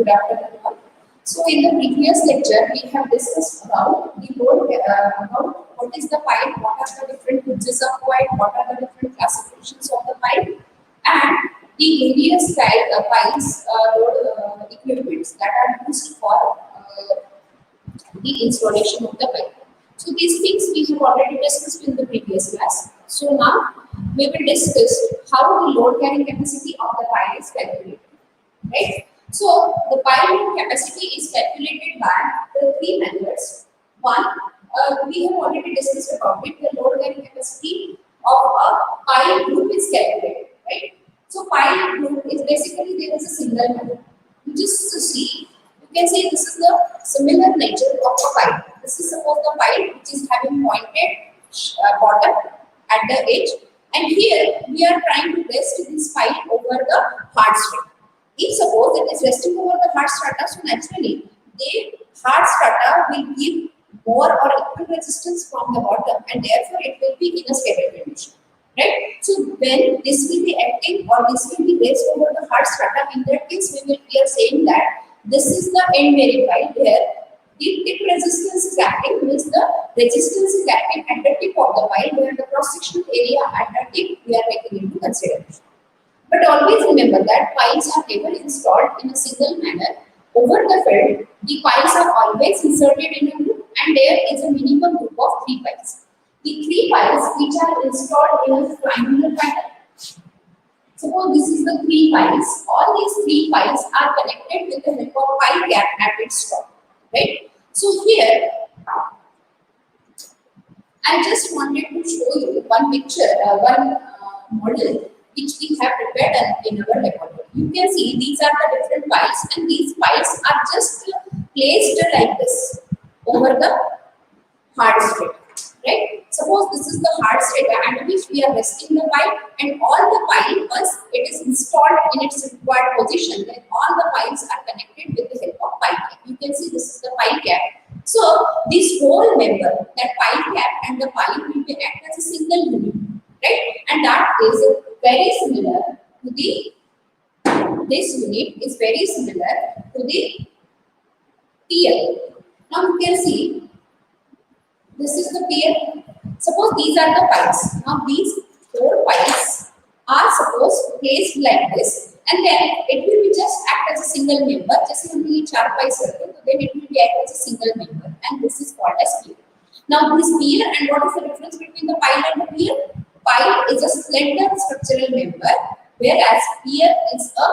Good afternoon all. So in the previous lecture, we have discussed about the load, about what is the pipe, what are the different uses of pipe, what are the different classifications of the pipe, and the various pipes load equipments that are used for the installation of the pipe. So these things we have already discussed in the previous class. So now we will discuss how the load carrying capacity of the pipe is calculated. Right? So the pipe load capacity is calculated by the three methods. One, we have already discussed about it. The load carrying capacity of a pipe group is calculated. Right? So pipe group is basically there is a single method. You just see, you can say this is the similar nature of a pipe. This is suppose the pipe which is having pointed bottom at the edge, and here we are trying to rest this pipe over the hard strata. If suppose it is resting over the hard strata, so naturally the hard strata will give more or equal resistance from the bottom, and therefore it will be in a stable condition. Right? So when this will be acting or this will be raised over the hard strata, in that case we are saying that this is the end bearing pipe where the tip resistance is acting, means the resistance is acting at the tip of the pipe, where the cross-sectional area at the tip we are taking into consideration. But always remember that pipes are never installed in a single manner over the field. The pipes are always inserted in a group, and there is a minimum group of 3 pipes. The 3 pipes which are installed in a triangular pattern. Suppose this is the 3 pipes. All these 3 pipes are connected with the help of pipe gap at its top. Right? So here, I just wanted to show you one picture, one model which we have prepared in our laboratory. You can see these are the different pipes, and these pipes are just placed like this over the hard strata. Right? Suppose this is the hard strata at which we are resting the pipe, and all the pipe, once it is installed in its required position, then all the pipes are connected with the help of pipe cap. You can see this is the pipe cap. So this whole member, that pipe cap and the pipe will be act as a single unit, right? And that is very similar to the, this unit is very similar to the pier. Now you can see this is the pier. Suppose these are the pipes. Now these 4 pipes are supposed placed like this, and then it will be just act as a single member. Just only 4 pipes circle, so then it will be act as a single member, and this is called as pier. Now this pier, and what is the difference between the pipe and the pier? Pipe is a slender structural member, whereas pier is a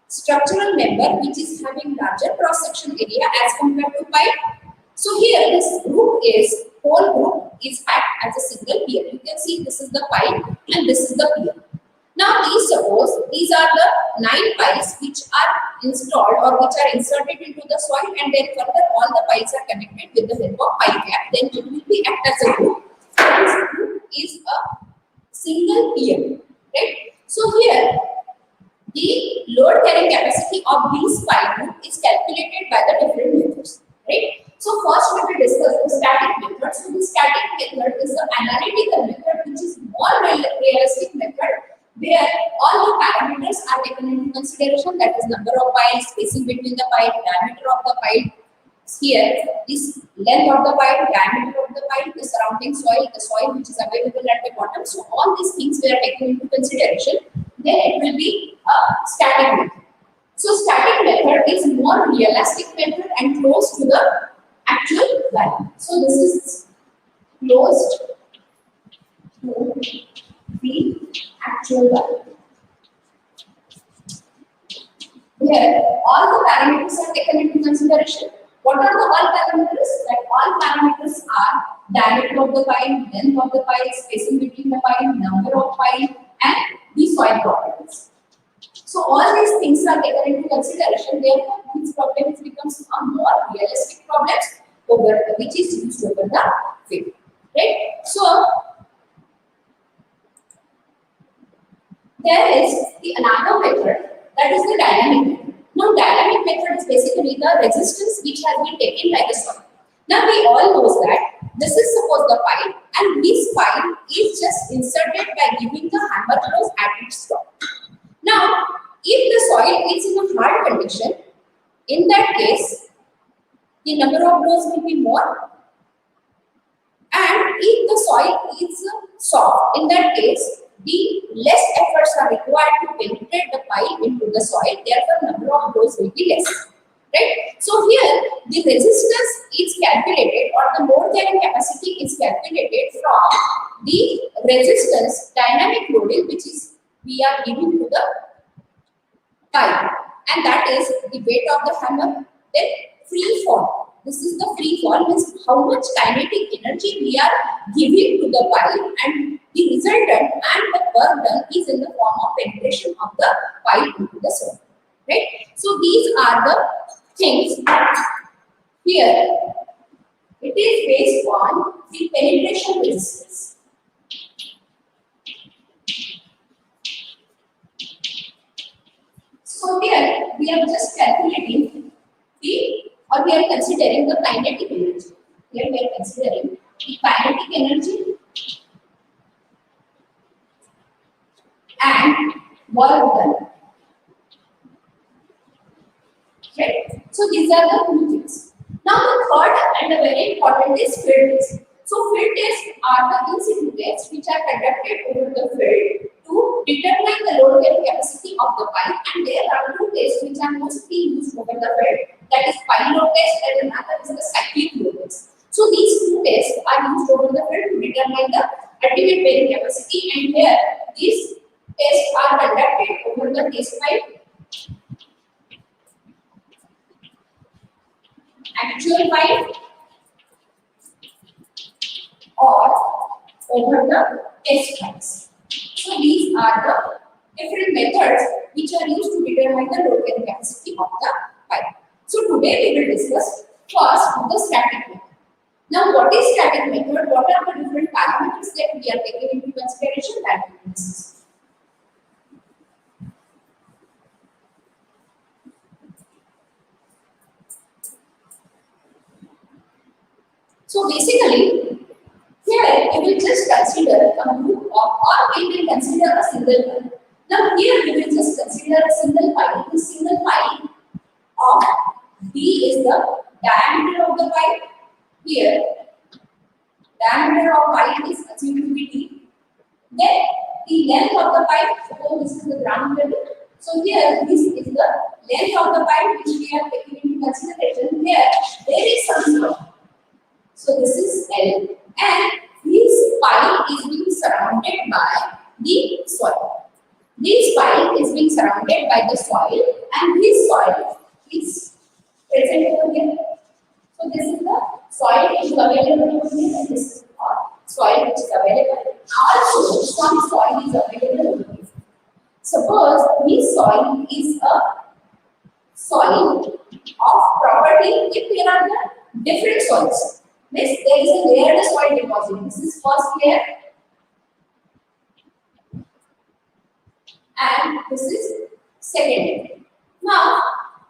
structural member which is having larger cross-section area as compared to pipe. So here this group is, whole group is act as a single pier. You can see this is the pipe and this is the pier. Now these, suppose these are the 9 pipes which are installed or which are inserted into the soil, and then further all the pipes are connected with the help of pipe cap. Then it will be act as a group. So this group is a single pier. Right? So here the load carrying capacity of these pipe group is calculated by the different methods. Right? So first we will discuss the static method. So the static method is the analytical method, which is more realistic method, where all the parameters are taken into consideration. That is number of pipes, spacing between the pipe, diameter of the pipe. Here is length of the pipe, diameter of the pipe, the surrounding soil, the soil which is available at the bottom. So all these things we are taking into consideration. Then it will be a static method. So static method is more realistic method and close to the actual value. So this is close to the actual value. Here, all the parameters are taken into consideration. What are the all parameters? Like all parameters are diameter of the pipe, length of the pipe, spacing between the pipe, number of pipe, and the soil properties. So all these things are taken into consideration. Therefore, these problems becomes a more realistic problems over which is used over the field. Right? So there is the another method, that is the dynamic method. Now dynamic method is basically the resistance which has been taken by the soil. Now we all know that this is suppose the pipe, and this pipe is just inserted by giving the hammer blows at its top. Now if the soil is in a hard condition, In that case, the number of blows will be more. And if the soil is soft, in that case, the less efforts are required to penetrate the pile into the soil, therefore number of blows will be less. Right? So here the resistance is calculated, or the load carrying capacity is calculated from the resistance dynamic loading which is we are giving to the pile, and that is the weight of the hammer. Then free fall. This is the free fall, means how much kinetic energy we are giving to the pile, and the resultant and the work done is in the form of penetration of the pile into the soil. Right? So these are the things. Here it is based on the penetration resistance. So here we are just calculating or we are considering the kinetic energy. Here we are considering the kinetic energy and work done. Right? So these are the two things. Now the third and the very important is field test. So field tests are the in situ tests which are conducted over the field to determine the load carrying capacity of the pile, and there are two tests which are mostly used over the field, that is pile load test and another is the cyclic load test. So these two tests are used over the field to determine the ultimate bearing capacity, and here these tests are conducted over the test pile, actual pile, or over the test piles. So these are the different methods which are used to determine the load carrying capacity of the pipe. So today we will discuss first the static method. Now what is static method? What are the different parameters that we are taking into consideration? That we will discuss. So basically, here we will just consider a group of, or we will consider a single pile. Now here we will just consider a single pile. The single pile of D is the diameter of the pile. Here, diameter of pile is assumed to be D. Then the length of the pile, suppose this is the ground level. So here this is the length of the pile which we are taking into consideration. Here there is some slope. So this is L, and this pile is being surrounded by the soil. This pile is being surrounded by the soil, and this soil is present over here. So this is the soil which is available over here, and this is the soil which is available. Also, some soil is available over here. Suppose this soil is a soil of property. If there are the different soils, there is a layered soil deposit. This is first layer, and this is second layer. Now,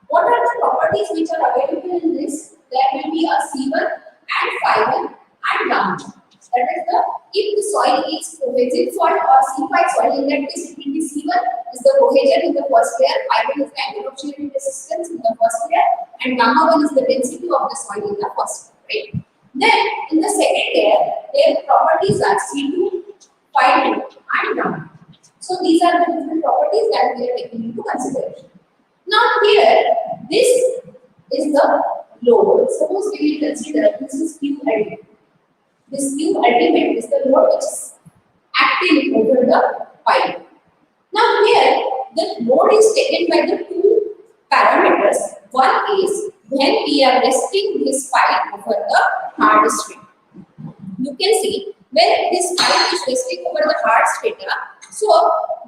what are the properties which are available in this? There will be a C1 and Phi1 and gamma. That is if the soil is cohesive soil or C5 soil, in that case it will be C1 is the cohesion in the first layer, Phi1 is the angle of shear resistance in the first layer, and gamma 1 is the density of the soil in the first layer. Right? Then in the second layer, their properties are C2, Phi2 and gamma. So these are the different properties that we are taking into consideration. Now here, this is the load. Suppose we will consider this is Q ultimate. This Q ultimate is the load which is acting over the pile. Now here, the load is taken by the two parameters. One is when we are resting this pile over the hard strata. You can see when this pile is resting over the hard strata, so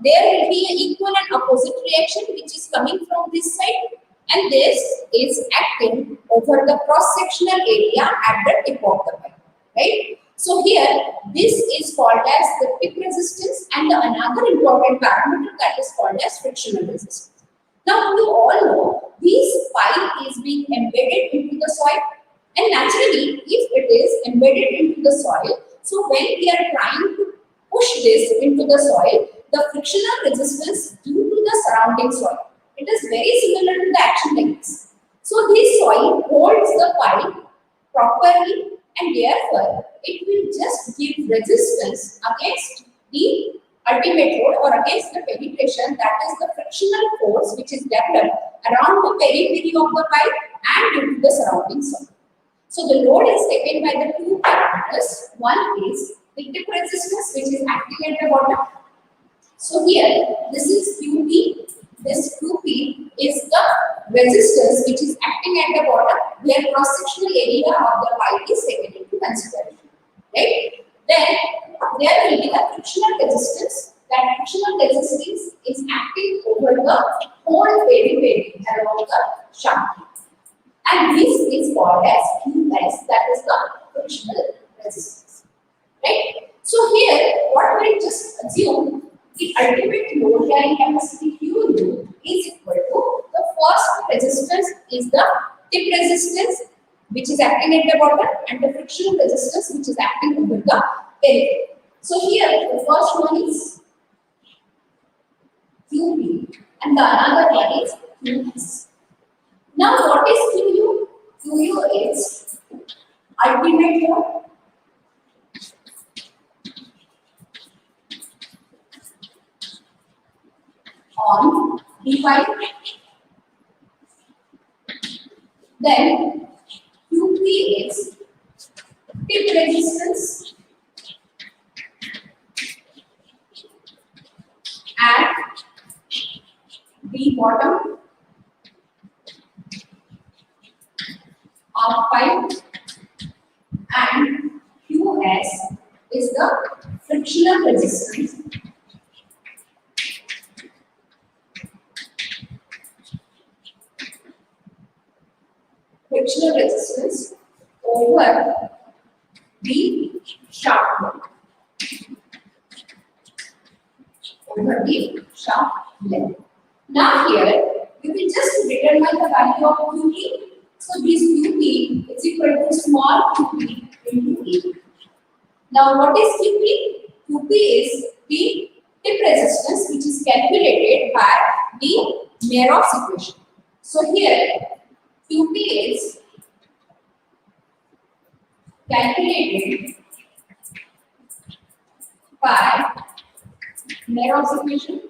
there will be an equal and opposite reaction which is coming from this side, and this is acting over the cross-sectional area at the tip of the pile, right? So here, this is called as the tip resistance, and the another important parameter that is called as frictional resistance. Now you all know this pile is being embedded into the soil, and naturally, if it is embedded into the soil, so when we are trying to push this into the soil, the frictional resistance due to the surrounding soil, it is very similar to the action like this. So So this soil holds the pipe properly and therefore it will just give resistance against the ultimate load or against the penetration, that is the frictional force which is developed around the periphery of the pipe and into the surrounding soil. So the load is taken by the two parameters. One is the tip resistance which is acting at the bottom. So here this is QP. This QP is the resistance which is acting at the bottom where cross-sectional area of the pipe is taken into consideration. Right? Then there will be the frictional resistance. That frictional resistance is acting over the whole periphery along the shaft. And this is called as QS, that is the frictional resistance. Right? So here, what we just assume, the ultimate load carrying capacity QU is equal to the first resistance is the tip resistance which is acting at the bottom and the frictional resistance which is acting over the periphery. So here the first one is QP and the another one is QS. Now what is QU? QU is ultimate load on the pipe. Then QP is tip resistance at the bottom of pipe, and QS is the frictional resistance over the shaft length. Now here you will just determine the value of QP. So this QP is equal to small QP into A. Now what is QP? QP is the tip resistance which is calculated by the Maroff's equation. So here QP is calculated by Maroff's equation.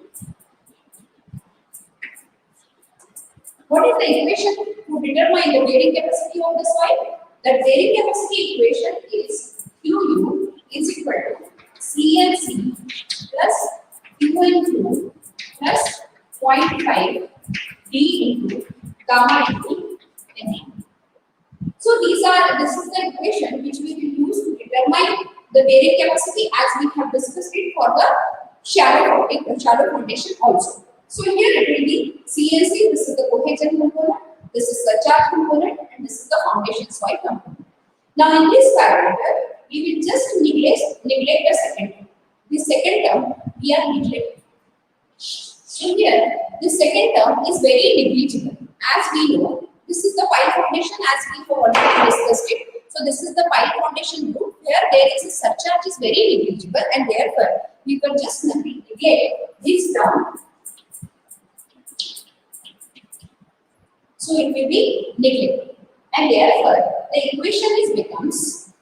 What is the equation to determine the bearing capacity of the soil? The bearing capacity equation is QU is equal to CNC plus QN2 plus 0.5 D into gamma into NA. So this is the equation which we will use to determine the bearing capacity as we have discussed it for the shallow foundation also. So here it will be CNC, this is the cohesion component, this is the charge component, and this is the foundation soil component. Now in this parameter, we will just neglect the second term. The second term we are neglecting. So here, the second term is very negligible. As we know, this is the pile foundation as we have already discussed it. So this is the pile foundation group where there is a surcharge is very negligible and therefore we can just neglect this term. So it will be neglected and therefore the equation is becomes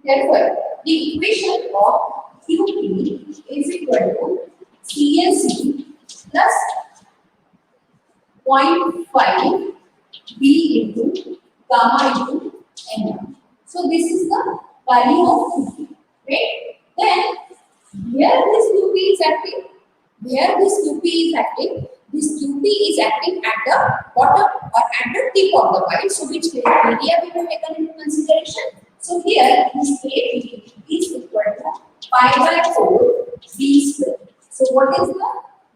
therefore the equation of QP is equal to CNC plus 0.5 B into gamma into N. So this is the value of QP, right? Then where this QP is acting, this QP is acting at the bottom or at the tip of the pipe. So which area we have taken into consideration? So here this AP is equal to pi by 4 B square. So what is the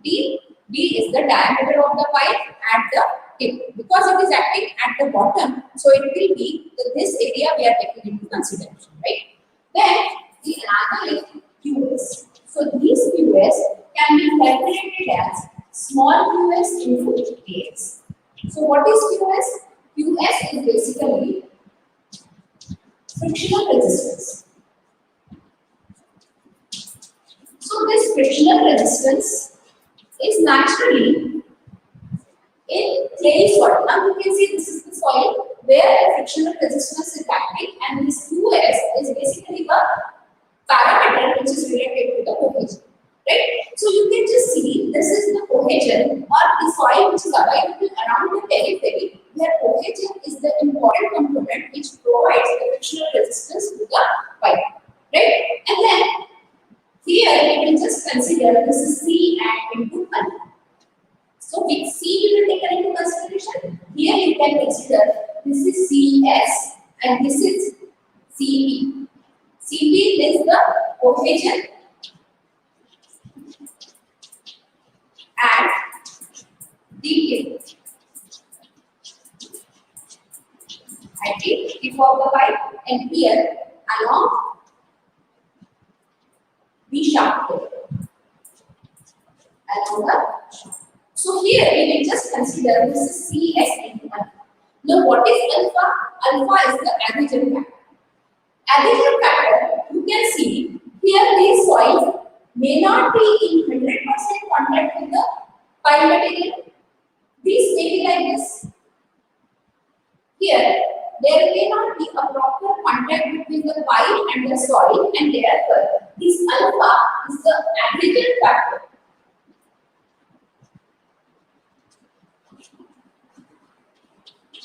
D? D is the diameter of the pipe at the tip. Because it is acting at the bottom, so it will be this area we are taking into consideration, right? Then the another is QS. So this QS can be calculated as small QS into AS. So what is QS? QS is basically frictional resistance. So this frictional resistance is naturally in clay soil. Now you can see this is the soil where the frictional resistance is acting, and this QS is basically the parameter which is related to the cohesion. Right? So you can just see this is the cohesion or the soil which is available around the periphery, where cohesion is the important component which provides the frictional resistance to the pipe. Right? And then here we can just consider this is C and into alpha. So which C you will take into consideration? Here you can consider this is CS and this is CB. CB is the cohesion and the tip of the pipe, and here along the shaft along the shaft. So here we will just consider this is CS into alpha. Now what is alpha? Alpha is the adhesion factor. Adhesion factor, you can see here this soil may not be in 100% contact with the pile material. This may be like this. Here there may not be a proper contact between the pile and the soil, and therefore this alpha is the adhesion factor.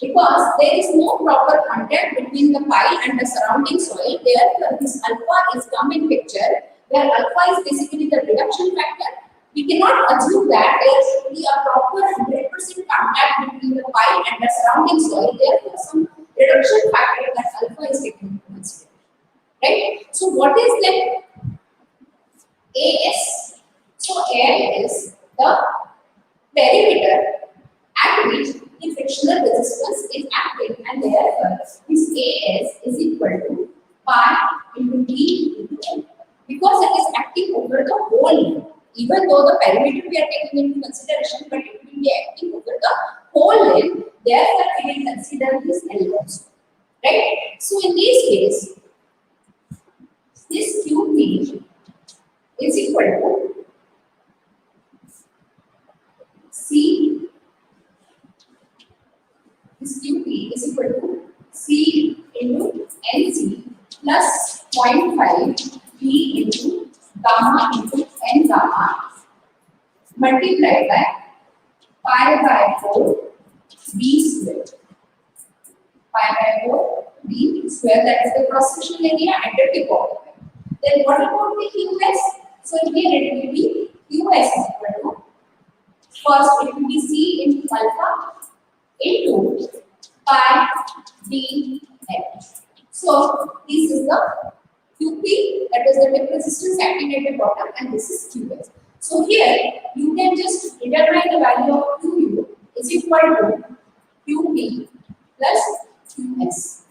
Because there is no proper contact between the pile and the surrounding soil, therefore this alpha is come in picture, where alpha is basically the reduction factor. We cannot assume that there should be a proper 100% contact between the pile and the surrounding soil, therefore some reduction factor that alpha is taken into consideration. Right? So what is then AS? So A is the perimeter at which the frictional resistance is acting, and therefore this AS is equal to pi into D into L, because it is acting over the whole length. Even though the perimeter we are taking into consideration, but it will be acting over the whole length, therefore we will consider this L also. Right? So in this case, this QP is equal to C. This QP is equal to C into NC plus 0.5 B into gamma into N gamma multiplied by pi by 4 B square. Pi by 4 B square, that is the cross-sectional area at the tip of the pipe. Then what about the QS? So here it will be QS is equal to, first it will be C into alpha into pi D L. So this is the QP, that is the tip resistance acting at the bottom, and this is QS. So here you can just determine the value of QU is equal to QP plus QS.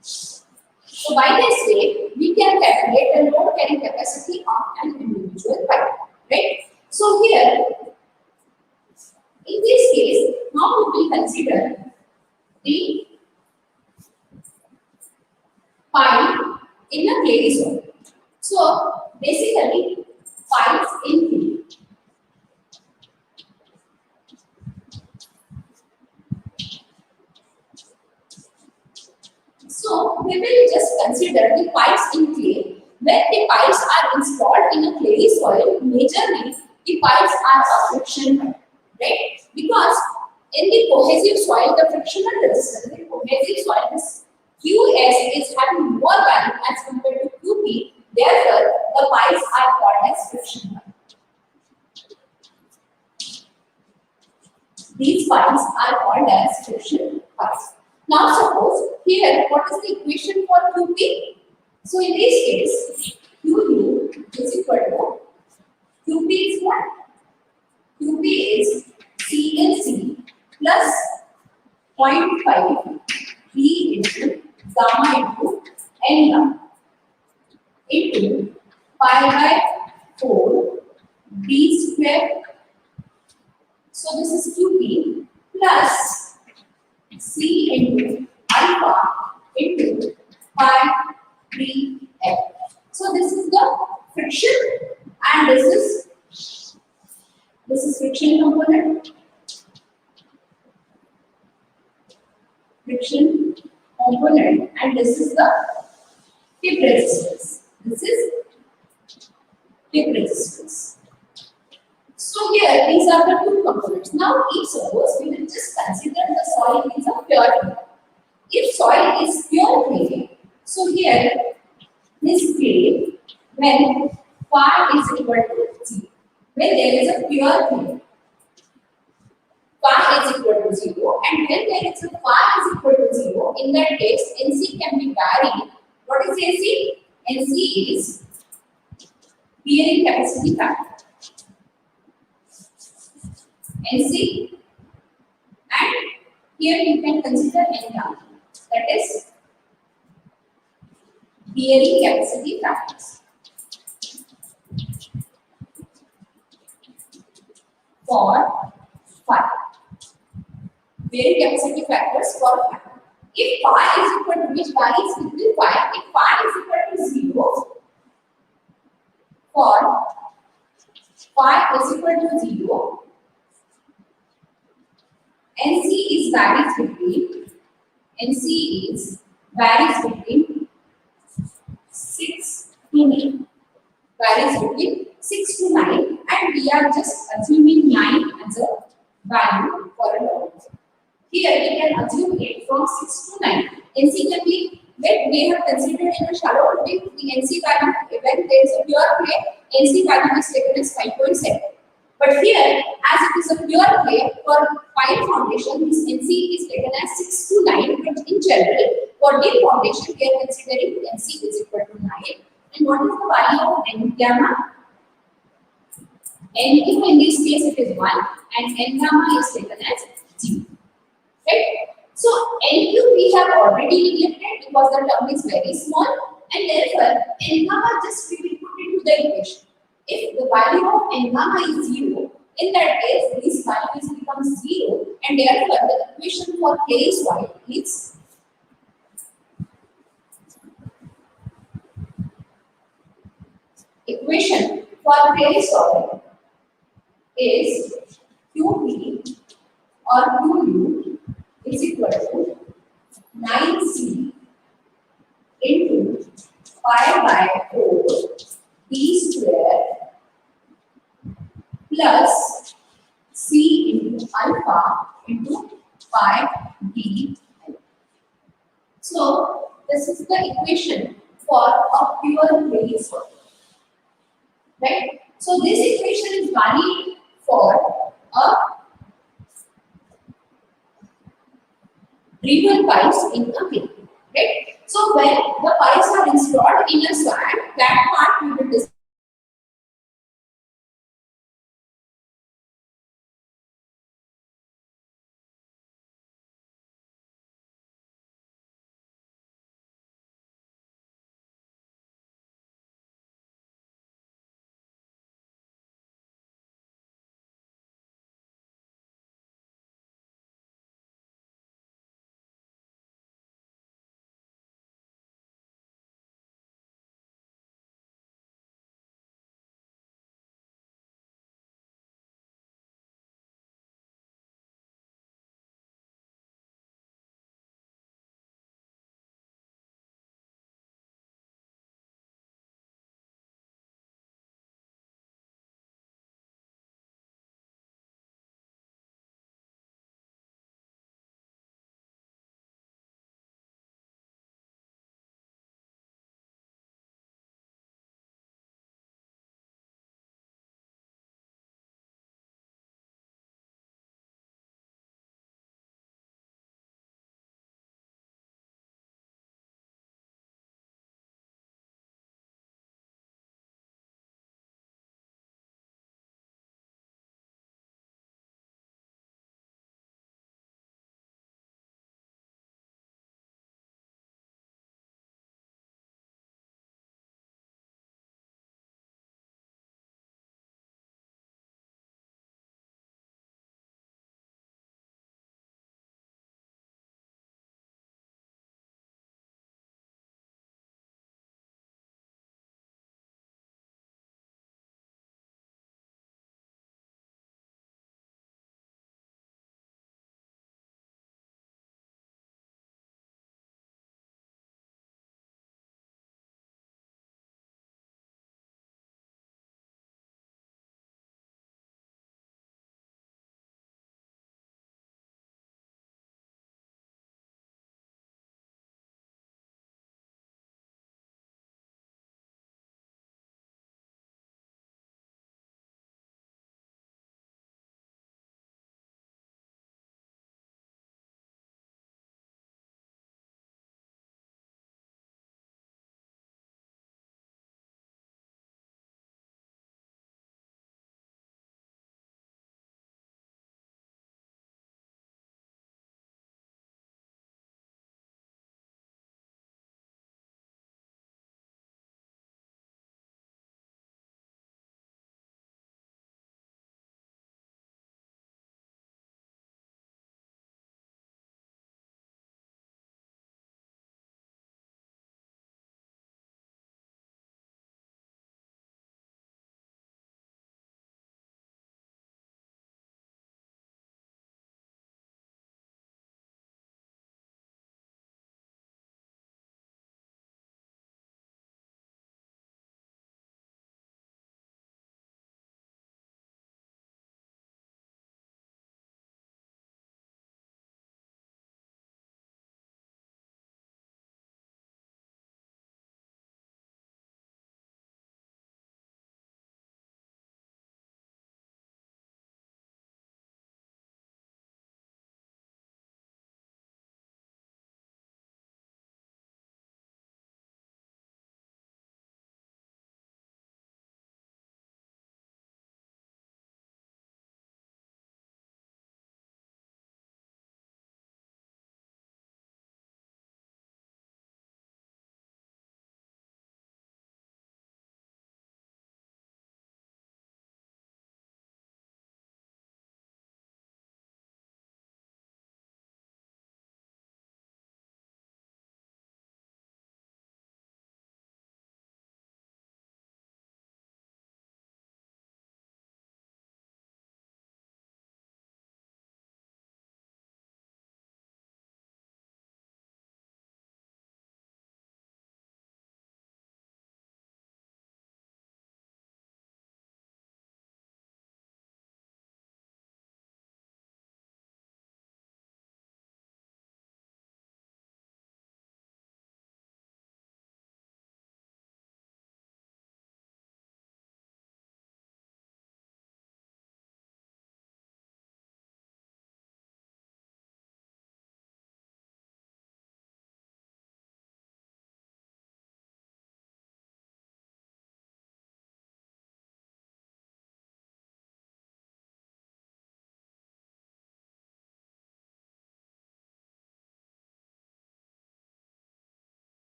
So by this way, we can calculate the load carrying capacity of an individual pipe. Right? So here, in this case, now we will consider the pile in a clay soil. So basically, piles in clay. So we will just consider the pipes in clay. When the pipes are installed in a clay soil, majorly the pipes are of friction type, right? Because in the cohesive soil, the frictional resistance, the cohesive soil, this QS is having more value as compared to QP. Therefore, the pipes are called as friction pipe. These pipes are called as friction pipes. Now suppose here, what is the equation for QP? So in this case, QU is equal to, QP is what? QP is CNC plus 0.5 B into gamma into N gamma into pi by 4 B square. So this is QP plus C into alpha into pi 3F. So this is the friction and this is friction component. Friction component, and this is the tip resistance. This is tip resistance. So here these are the two components. Now if suppose we will just consider the soil is a pure clay. If soil is pure clay, so here this clay when phi is equal to 0. When there is a pure clay, phi is equal to 0, and when there is a phi is equal to 0, in that case NC can be varied. What is NC? NC is bearing capacity factor. NC, and here you can consider N gamma, that is bearing capacity factors for phi. Bearing capacity factors for phi. If phi is equal to, which varies between phi, if phi is equal to 0, for phi is equal to 0, NC is varies between 6 to 9. Varies between 6 to 9, and we are just assuming 9 as a value for a long. Here we can assume it from 6 to 9. NC can be, when we have considered in a shallow dip, the NC value, when there is a pure clay, NC value is taken as 5.7. But here, as it is a pure clay, for pile foundation, this NC is taken as 6 to 9. But in general, for deep foundation, we are considering NC is equal to 9. And what is the value of N gamma? N in this case it is 1, and N gamma is taken as 0. Right? So NQ we have already neglected because the term is very small, and therefore N gamma just we will put into the equation. If the value of N gamma is 0, in that case these values become 0, and therefore the equation for clay soil is QP or QU is equal to 9C into pi by 4 d square plus C into alpha into pi d. So this is the equation for a pure clay soil. Right? So this equation is valid for a driven pipes in a clay. Right? So when the pipes are installed in a swamp, that part we will discuss